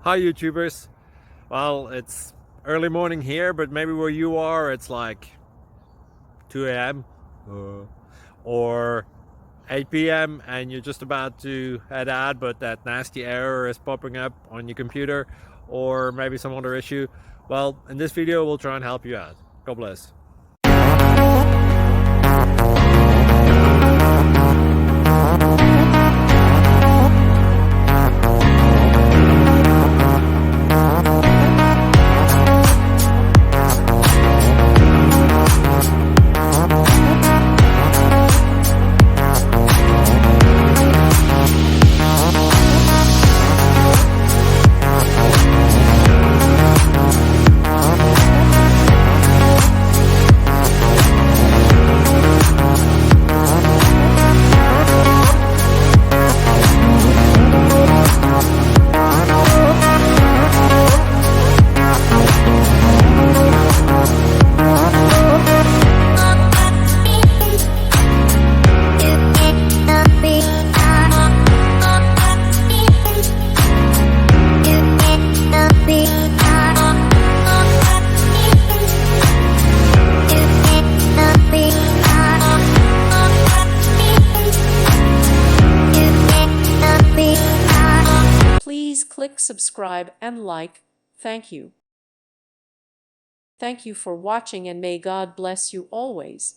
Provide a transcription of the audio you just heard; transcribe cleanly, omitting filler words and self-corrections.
Hi YouTubers. Well, it's early morning here, but maybe where you are it's like 2 a.m. or 8 p.m. and you're just about to head out, but that nasty error is popping up on your computer, or maybe some other issue. Well, in this video we'll try and help you out. God bless. Please click subscribe and like. Thank you. Thank you for watching, and may God bless you always.